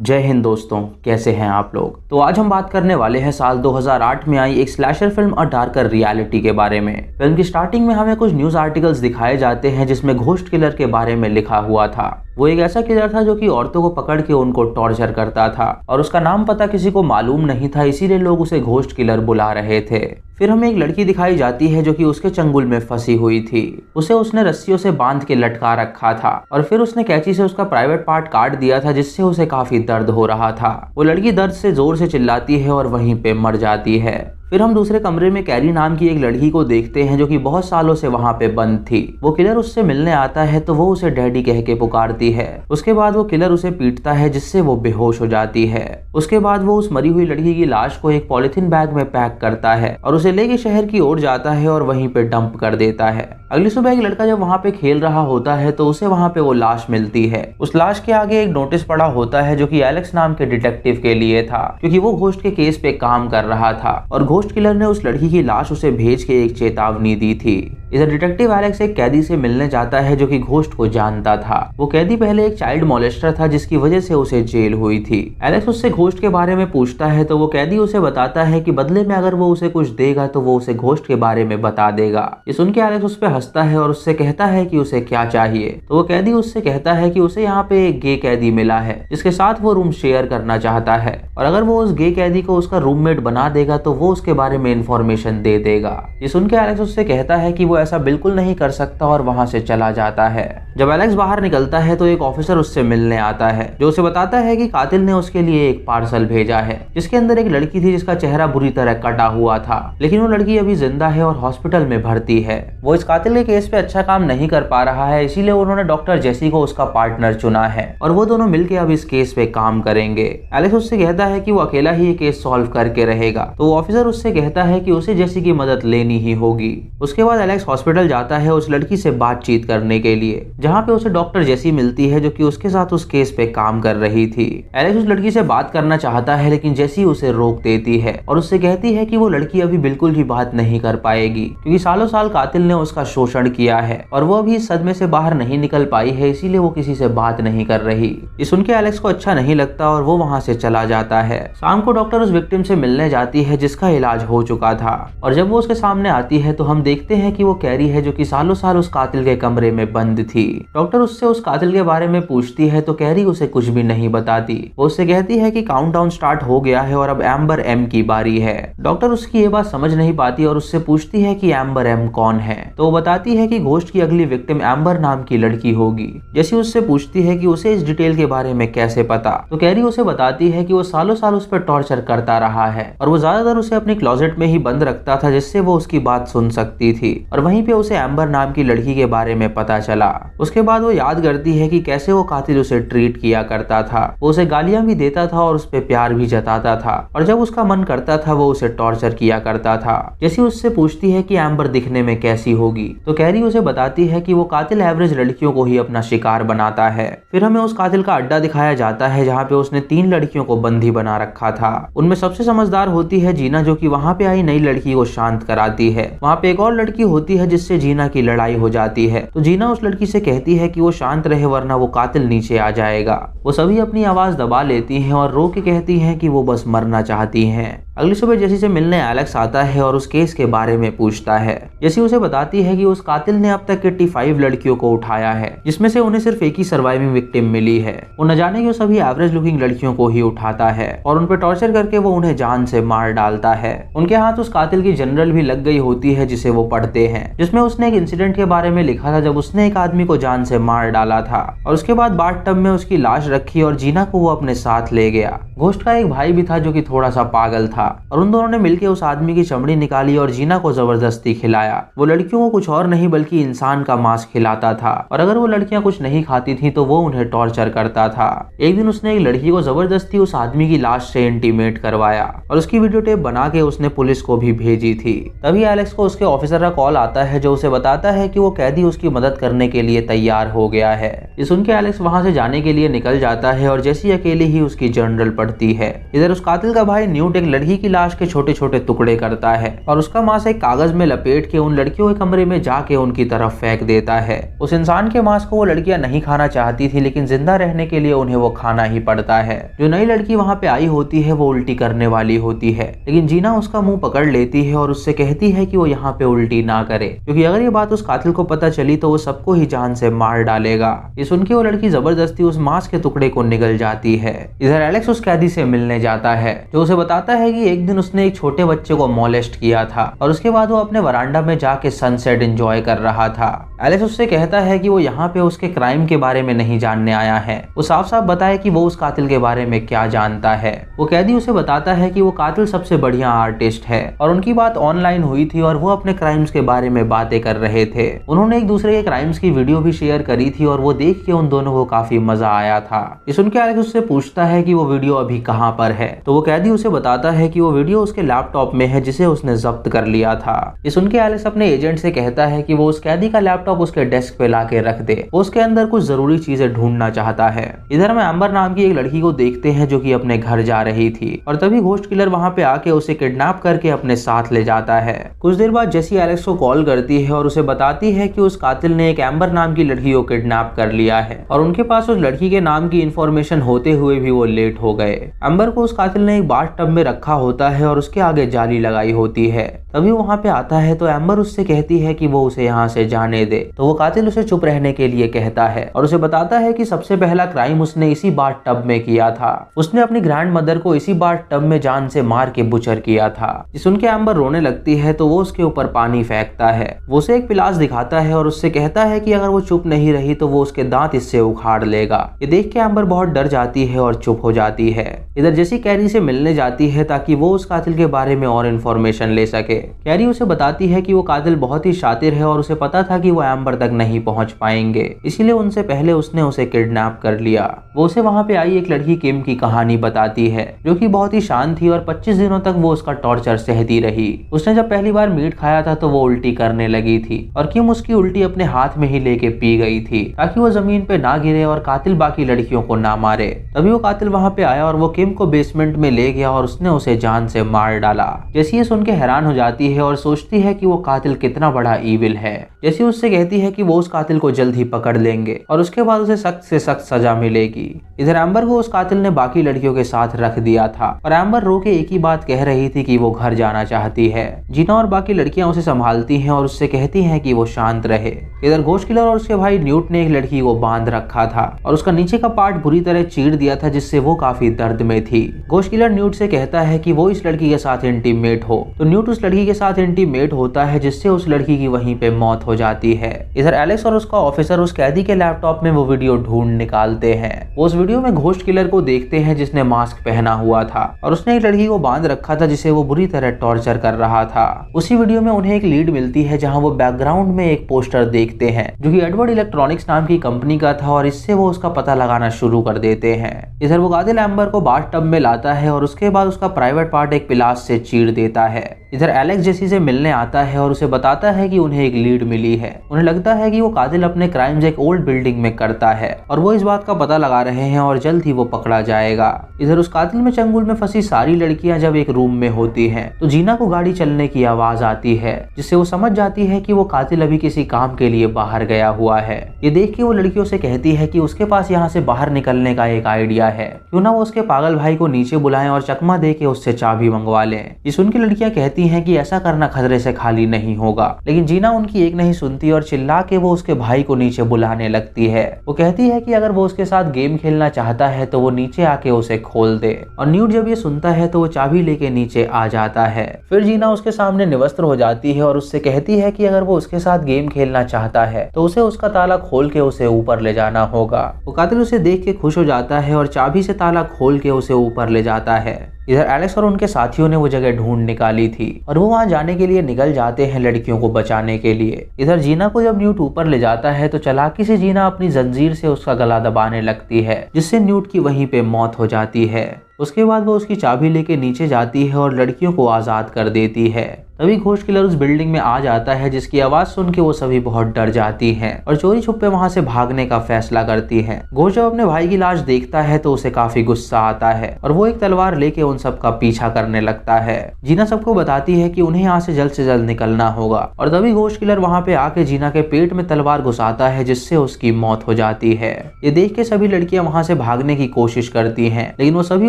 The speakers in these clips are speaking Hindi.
जय हिंद दोस्तों, कैसे हैं आप लोग। तो आज हम बात करने वाले हैं साल 2008 में आई एक स्लैशर फिल्म अ डार्कर रियलिटी के बारे में। फिल्म की स्टार्टिंग में हमें कुछ न्यूज आर्टिकल्स दिखाए जाते हैं जिसमें घोस्ट किलर के बारे में लिखा हुआ था। वो एक ऐसा किलर था जो कि औरतों को पकड़ के उनको टॉर्चर करता था और उसका नाम पता किसी को मालूम नहीं था, इसीलिए लोग उसे घोस्ट किलर बुला रहे थे। फिर हमें एक लड़की दिखाई जाती है जो कि उसके चंगुल में फंसी हुई थी। उसे उसने रस्सियों से बांध के लटका रखा था और फिर उसने कैंची से उसका प्राइवेट पार्ट काट दिया था जिससे उसे काफी दर्द हो रहा था। वो लड़की दर्द से जोर से चिल्लाती है और वहीं पे मर जाती है। फिर हम दूसरे कमरे में कैरी नाम की एक लड़की को देखते हैं जो कि बहुत सालों से वहां पे बंद थी। वो किलर उससे मिलने आता है तो वो उसे डैडी कह के पुकारती है। उसके बाद वो किलर उसे पीटता है जिससे वो बेहोश हो जाती है। उसके बाद वो उस मरी हुई लड़की की लाश को एक पॉलिथीन बैग में पैक करता है और उसे लेके शहर की ओर जाता है और वहीं पे डंप कर देता है। अगली सुबह एक लड़का जब वहाँ पे खेल रहा होता है तो उसे वहाँ पे वो लाश मिलती है। उस लाश के आगे एक नोटिस पड़ा होता है जो कि एलेक्स नाम के डिटेक्टिव के लिए था, क्योंकि वो घोस्ट के केस पे काम कर रहा था और घोस्ट किलर ने उस लड़की की लाश उसे भेज के एक चेतावनी दी थी। इधर डिटेक्टिव एलेक्स एक कैदी से मिलने जाता है जो कि घोस्ट को जानता था। वो कैदी पहले एक चाइल्ड मॉलेस्टर था जिसकी वजह से उसे जेल हुई थी। एलेक्स उससे घोस्ट के बारे में पूछता है तो वो कैदी उसे बताता है कि बदले में अगर वो उसे कुछ देगा तो वो उसे घोस्ट के बारे में बता देगा। ये सुन के एलेक्स उस पर हंसता है और उससे कहता है कि उसे क्या चाहिए। तो वो कैदी उससे कहता है कि उसे यहाँ पे एक गे कैदी मिला है जिसके साथ वो रूम शेयर करना चाहता है और अगर वो उस गे कैदी को उसका रूममेट बना देगा तो वो उसके बारे में इंफॉर्मेशन दे देगा। ये सुन के एलेक्स उससे कहता है कि वो ऐसा बिल्कुल नहीं कर सकता और वहां से चला जाता है। जब एलेक्स बाहर निकलता है तो एक ऑफिसर उससे मिलने आता है जो उसे बताता है कि कातिल ने उसके लिए एक पार्सल भेजा है जिसके अंदर एक लड़की थी जिसका चेहरा बुरी तरह कटा हुआ था, लेकिन वो लड़की अभी जिंदा है और हॉस्पिटल में भर्ती है। वो इस कातिल के केस पे अच्छा काम नहीं कर पा रहा है, इसीलिए उन्होंने डॉक्टर जेसी को उसका पार्टनर चुना है और वो दोनों मिलकर अब इस केस पे काम करेंगे। एलेक्स उससे कहता है कि वो अकेला ही ये केस सॉल्व करके रहेगा, तो वो ऑफिसर उससे कहता है कि उसे जेसी की मदद लेनी ही होगी। उसके बाद एलेक्स हॉस्पिटल जाता है उस लड़की से बातचीत करने के लिए, जहाँ पे उसे डॉक्टर जेसी मिलती है जो कि उसके साथ उस केस पे काम कर रही थी। एलेक्स उस लड़की से बात करना चाहता है लेकिन जेसी उसे रोक देती है और उससे कहती है कि वो लड़की अभी बिल्कुल भी बात नहीं कर पाएगी क्योंकि सालों साल कातिल ने उसका शोषण किया है और वो अभी इस सदमे से बाहर नहीं निकल पाई है, इसीलिए वो किसी से बात नहीं कर रही। ये सुन के एलेक्स को अच्छा नहीं लगता और वो वहाँ से चला जाता है। शाम को डॉक्टर उस विक्टिम से मिलने जाती है जिसका इलाज हो चुका था और जब वो उसके सामने आती है तो हम देखते हैं कि वो कैरी है जो कि सालों साल उस कातिल के कमरे में बंद थी। डॉक्टर उससे उस कातिल के बारे में पूछती है तो कैरी उसे कुछ भी नहीं बताती। वो उससे कहती है कि काउंटडाउन स्टार्ट हो गया है और अब एम्बर एम की बारी है। डॉक्टर उसकी ये बात समझ नहीं पाती और उससे पूछती है कि एम्बर एम कौन है, तो वो बताती है कि घोस्ट की अगली विक्टिम एम्बर नाम की लड़की होगी। जैसी उससे पूछती है कि उसे इस डिटेल के बारे में कैसे पता, तो कैरी उसे बताती है कि वो सालों साल उस पर टॉर्चर करता रहा है और वो ज्यादातर उसे अपनी क्लोजेट में ही बंद रखता था जिससे वो उसकी बात सुन सकती थी और वहीं पे उसे एम्बर नाम की लड़की के बारे में पता चला। उसके बाद वो याद करती है कि कैसे वो कातिल उसे ट्रीट किया करता था। वो उसे गालियां भी देता था और उस पर प्यार भी जताता था और जब उसका मन करता था वो उसे टॉर्चर किया करता था। जैसी उससे पूछती है कि एम्बर दिखने में कैसी होगी, तो कैरी उसे बताती है कि वो कातिल एवरेज लड़कियों को ही अपना शिकार बनाता है। फिर हमें उस कातिल का अड्डा दिखाया जाता है जहाँ पे उसने 3 लड़कियों को बंदी बना रखा था। उनमें सबसे समझदार होती है जीना जो कि वहाँ पे आई नई लड़की को शांत कराती है। वहाँ पे एक और लड़की होती है जिससे जीना की लड़ाई हो जाती है, तो जीना उस लड़की से कहती है कि वो शांत रहे वरना वो कातिल नीचे आ जाएगा। वो सभी अपनी आवाज दबा लेती हैं और रो के कहती हैं कि वो बस मरना चाहती हैं। अगली सुबह जेसी से मिलने एलेक्स आता है और उस केस के बारे में पूछता है। जेसी उसे बताती है कि उस कातिल ने अब तक 85 लड़कियों को उठाया है जिसमें से उन्हें सिर्फ एक ही सर्वाइविंग विक्टिम मिली है। वो न जाने क्यों सभी एवरेज लुकिंग लड़कियों को ही उठाता है और उन पर टॉर्चर करके वो उन्हें जान से मार डालता है। उनके हाथ उस कातिल की जनरल भी लग गई होती है जिसे वो पढ़ते हैं, जिसमें उसने एक इंसिडेंट के बारे में लिखा था जब उसने एक आदमी को जान से मार डाला था और उसके बाद बाथटब में उसकी लाश रखी और जीना को वो अपने साथ ले गया। घोस्ट का एक भाई भी था जो कि थोड़ा सा पागल था और उन दोनों ने मिलकर उस आदमी की चमड़ी निकाली और जीना को जबरदस्ती खिलाया। वो लड़कियों को कुछ और नहीं बल्कि इंसान का मांस खिलाता था और अगर वो लड़कियां कुछ नहीं खाती थी तो वो उन्हें टॉर्चर करता था। एक दिन उसने एक लड़की को जबरदस्ती उस आदमी की लाश से इंटीमेट करवाया और उसकी वीडियो टेप बना के उसने पुलिस को भी भेजी थी। तभी एलेक्स को उसके ऑफिसर का कॉल आता है जो उसे बताता है कि वो कैदी उसकी मदद करने के लिए तैयार हो गया है। ये सुन के एलेक्स वहां से जाने के लिए निकल जाता है और जैसी अकेले ही उसकी जर्नल पढ़ती है। इधर उस कातिल का भाई न्यूट एक लड़की की लाश के छोटे छोटे टुकड़े करता है और उसका मांस एक कागज में लपेट के उन लड़कियों के कमरे में जाके उनकी तरफ फेंक देता है। उस इंसान के मांस को वो लड़कियां नहीं खाना चाहती थी, लेकिन जिंदा रहने के लिए उन्हें वो खाना ही पड़ता है। जो नई लड़की वहाँ पे आई होती है वो उल्टी करने वाली होती है, लेकिन जीना उसका मुंह पकड़ लेती है और उससे कहती है कि वो यहाँ पे उल्टी ना करे, क्योंकि अगर ये बात उस कातिल को पता चली तो वो सबको ही जान से मार डालेगा। ये सुन के वो लड़की जबरदस्ती उस मांस के टुकड़े को निगल जाती है। इधर एलेक्स उस कैदी से मिलने जाता है जो उसे बताता है कि एक दिन उसने एक छोटे बच्चे को मोलेस्ट किया था और उसके बाद वो अपने वरांडा में जाके सनसेट एंजॉय कर रहा था। एलेक्स उससे कहता है कि वो यहाँ पे उसके क्राइम के बारे में नहीं जानने आया है, वो साफ साफ बताए कि वो उस कातिल के बारे में क्या जानता है। वो कैदी उसे बताता है कि वो कातिल सबसे बढ़िया आर्टिस्ट है और उनकी बात ऑनलाइन हुई थी और वो अपने क्राइम्स के बारे में बातें कर रहे थे। उन्होंने एक दूसरे के क्राइम्स की वीडियो भी शेयर करी थी और वो देख के उन दोनों को काफी मजा आया था। ये सुन के एलेक्स उससे पूछता है कि वो वीडियो अभी कहाँ पर है, तो वो कैदी उसे बताता है कि वो वीडियो उसके लैपटॉप में है जिसे उसने जब्त कर लिया था। ये सुन के एलेक्स अपने एजेंट से कहता है कि वो उस कैदी का लैपटॉप उसके डेस्क पे लाके रख दे, वो उसके अंदर कुछ जरूरी चीजें ढूंढना चाहता है। इधर में एम्बर नाम की एक लड़की को देखते हैं जो कि अपने घर जा रही थी और तभी घोस्ट किलर वहाँ पे आके उसे किडनैप करके अपने साथ ले जाता है। कुछ देर बाद जेसी एलेक्स को कॉल करती है और उसे बताती है कि उस कातिल ने एक एम्बर नाम की लड़की को किडनैप कर लिया है और उनके पास उस लड़की के नाम की इंफॉर्मेशन होते हुए भी वो लेट हो गए। एम्बर को उस कातिल ने एक बाथ टब में रखा होता है और उसके आगे जाली लगाई होती है। तभी वहाँ पे आता है तो एम्बर उससे कहती है कि वो उसे यहाँ से जाने दे, तो वो कातिल उसे चुप रहने के लिए कहता है और उसे बताता है कि सबसे पहला क्राइम उसने इसी बाथ टब में किया था। उसने अपनी ग्रैंड मदर को इसी बाथ टब में जान से मार के बुचर किया था। सुन के एम्बर रोने लगती है तो वो उसके ऊपर पानी फेंकता है। वो उसे एक पिलास दिखाता है और उससे कहता है कि अगर वो चुप नहीं रही तो वो उसके दांत इससे उखाड़ लेगा। ये देख के एम्बर बहुत डर जाती है और चुप हो जाती है। इधर जेसी कैरी से मिलने जाती है ताकि वो उस कातिल के बारे में और इन्फॉर्मेशन ले सके। कैरी उसे बताती है कि वो कातिल बहुत ही शातिर है और उसे पता था कि वो एम्बर तक नहीं पहुंच पाएंगे, इसीलिए उनसे पहले उसने उसे किडनैप कर लिया। वो उसे वहां पे आई एक लड़की किम की कहानी बताती है जो कि बहुत ही शांत थी और 25 दिनों तक वो उसका टॉर्चर सहती रही। उसने जब पहली बार मीट खाया था तो वो उल्टी करने लगी थी और किम उसकी उल्टी अपने हाथ में ही लेके पी गई थी ताकि वो जमीन पे ना गिरे और कातिल बाकी लड़कियों को ना मारे। तभी वो कातिल वहां पे आया और वो किम को बेसमेंट में ले गया और उसने उसे जान से मार डाला। जैसी ये सुन के हैरान हो जाती है और सोचती है कि वो कातिल कितना बड़ा ईविल है। जैसी उससे कहती है कि वो उस कातिल को जल्द ही पकड़ लेंगे और उसके बाद उसे सख्त से सख्त सजा मिलेगी। इधर एम्बर को उस कातिल ने बाकी लड़कियों के साथ रख दिया था और एम्बर रो के एक ही बात कह रही थी कि वो घर जाना चाहती है। जीना और बाकी लड़कियां उसे संभालती हैं और उससे कहती हैं कि वो शांत रहे। इधर घोस्ट किलर और उसके भाई न्यूट ने एक लड़की को बांध रखा था और उसका नीचे का पार्ट बुरी तरह चीर दिया था जिससे वो काफी दर्द में थी। घोस्ट किलर न्यूट से कहता है कि वो इस लड़की के साथ इंटीमेट हो, तो न्यूट उस लड़की के साथ इंटीमेट होता है जिससे उस लड़की की वहीं पे मौत हो जाती है। इधर एलेक्स और उसका ऑफिसर उस कैदी के लैपटॉप में वो वीडियो ढूंढ निकालते हैं। वो उस वीडियो में घोस्ट किलर को देखते हैं जिसने मास्क पहना हुआ था और उसने एक लड़की को बांध रखा था जिसे वो बुरी तरह टॉर्चर कर रहा था। उसी वीडियो में उन्हें एक लीड मिलती है जहां वो बैकग्राउंड में एक पोस्टर देखते हैं जो कि एडवर्ड इलेक्ट्रॉनिक्स नाम की कंपनी का था और इससे वो उसका पता लगाना शुरू कर देते हैं। इधर वो कातिल एम्बर को बाथ टब में लाता है और उसके बाद उसका प्राइवेट पार्ट एक पिलास से चीर देता है। इधर एलेक्स जेसी से मिलने आता है और उसे बताता है कि उन्हें एक लीड मिली है। उन्हें लगता है कि वो कातिल अपने क्राइम्स एक ओल्ड बिल्डिंग में करता है और वो इस बात का पता लगा रहे हैं और जल्द ही वो पकड़ा जाएगा। इधर उस कातिल में चंगुल में फंसी सारी लड़कियां जब एक रूम में होती हैं तो जीना को गाड़ी चलने की आवाज आती है जिससे वो समझ जाती है कि वो कातिल अभी किसी काम के लिए बाहर गया हुआ है। ये देख के वो लड़कियों से कहती है कि उसके पास यहाँ से बाहर निकलने का एक आइडिया है, क्यों ना वो उसके पागल भाई को नीचे बुलाएं और चकमा दे के उससे चाबी मंगवा लें। ये सुन के लड़कियां कहती हैं कि ऐसा करना खतरे से खाली नहीं होगा, लेकिन जीना उनकी एक नहीं सुनती और चिल्ला के वो उसके भाई को नीचे बुलाने लगती है। वो कहती है कि अगर वो उसके साथ गेम खेलना चाहता है तो वो नीचे आके उसे खोल दे और न्यूट जब ये सुनता है तो वो चाबी लेके नीचे आ जाता है। फिर जीना उसके सामने निवस्त्र हो जाती है और उससे कहती है कि अगर वो उसके साथ गेम खेलना चाहता है तो उसे उसका ताला खोल के उसे ऊपर ले जाना होगा। वो कातिल उसे देख के खुश हो जाता है और चाबी से ताला खोल के उसे ऊपर ले जाता है। इधर एलेक्स और उनके साथियों ने वो जगह ढूंढ निकाली थी और वो वहां जाने के लिए निकल जाते हैं लड़कियों को बचाने के लिए। इधर जीना को जब न्यूट ऊपर ले जाता है तो चालाकी से जीना अपनी जंजीर से उसका गला दबाने लगती है जिससे न्यूट की वहीं पे मौत हो जाती है। उसके बाद वो उसकी चाबी लेके नीचे जाती है और लड़कियों को आजाद कर देती है। तभी घोस्ट किलर उस बिल्डिंग में आ जाता है जिसकी आवाज सुन के वो सभी बहुत डर जाती हैं और चोरी छुपे वहां से भागने का फैसला करती हैं। घोस्ट जब अपने भाई की लाश देखता है तो उसे काफी गुस्सा आता है और वो एक तलवार लेके उन सबका पीछा करने लगता है। जीना सबको बताती है कि उन्हें यहाँ से जल्द निकलना होगा और तभी घोस्ट किलर वहाँ पे आके जीना के पेट में तलवार घुसाता है जिससे उसकी मौत हो जाती है। ये देख के सभी लड़कियां वहाँ से भागने की कोशिश करती हैं, लेकिन वो सभी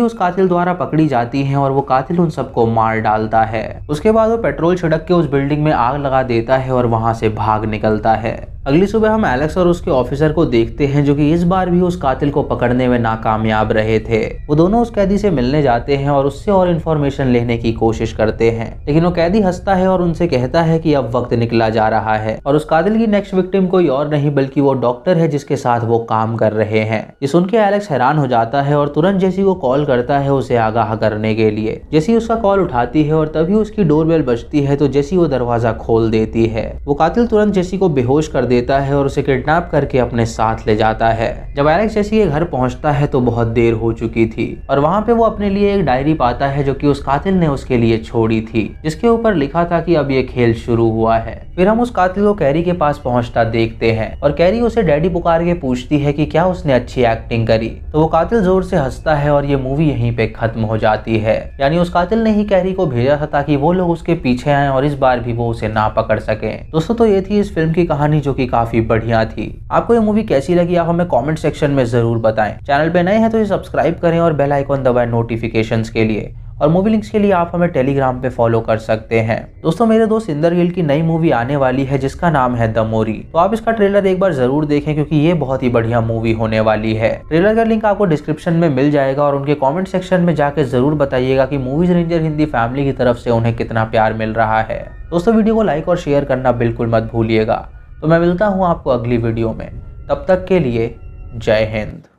उस कातिल द्वारा पकड़ी जाती हैं और वो कातिल उन सबको मार डालता है। उसके बाद वो पेट्रोल छिड़क के उस बिल्डिंग में आग लगा देता है और वहाँ से भाग निकलता है। अगली सुबह हम एलेक्स और उसके ऑफिसर को देखते हैं जो कि इस बार भी उस कातिल को पकड़ने में नाकामयाब रहे थे। वो दोनों उस कैदी से मिलने जाते हैं और उससे और इन्फॉर्मेशन लेने की कोशिश करते हैं, लेकिन वो कैदी हंसता है और उनसे कहता है कि अब वक्त निकला जा रहा है और उस कातिल की नेक्स्ट विक्टिम कोई और नहीं बल्कि वो डॉक्टर है जिसके साथ वो काम कर रहे हैं। ये सुन के एलेक्स हैरान हो जाता है और तुरंत जेसी को कॉल करता है उसे आगाह करने के लिए। जेसी उसका कॉल उठाती है और तभी उसकी डोरबेल बजती है तो जेसी वो दरवाजा खोल देती है। वो कातिल तुरंत जेसी को बेहोश कर देता है और उसे किडनैप करके अपने साथ ले जाता है। जब एलेक्स जेसी के घर पहुंचता है तो बहुत देर हो चुकी थी और वहां पे वो अपने लिए एक डायरी पाता है जो कि उस कातिल ने उसके लिए छोड़ी थी, जिसके ऊपर लिखा था कि अब ये खेल शुरू हुआ है। फिर हम उस कातिल को कैरी के पास पहुंचता देखते हैं और कैरी उसे डैडी पुकार के पूछती है कि क्या उसने अच्छी एक्टिंग करी, तो वो कातिल जोर से हंसता है और ये मूवी यहीं पे खत्म हो जाती है। यानी उस कातिल ने ही कैरी को भेजा था ताकि वो लोग उसके पीछे आए और इस बार भी वो उसे ना पकड़ सके। दोस्तों तो ये थी इस फिल्म की कहानी जो कि काफी बढ़िया थी। आपको ये मूवी कैसी लगी आप हमें कमेंट सेक्शन में जरूर बताएं। चैनल पे नए हैं तो ये सब्सक्राइब करें और बेल आइकॉन दबाएं नोटिफिकेशंस के लिए, और मूवी लिंक्स के लिए आप हमें टेलीग्राम पे फॉलो कर सकते हैं। दोस्तों मेरे दोस्त इंदर गिल की नई मूवी आने वाली है जिसका नाम है द मोरी, तो आप इसका ट्रेलर एक बार जरूर देखें क्योंकि ये बहुत ही बढ़िया मूवी होने वाली है। ट्रेलर का लिंक आपको डिस्क्रिप्शन में मिल जाएगा और उनके कमेंट सेक्शन में जाके जरूर बताइएगा कि मूवीज रेंजर हिंदी फैमिली की तरफ से उन्हें कितना प्यार मिल रहा है। दोस्तों वीडियो को लाइक और शेयर करना बिल्कुल मत भूलिएगा। तो मैं मिलता हूँ आपको अगली वीडियो में, तब तक के लिए जय हिंद।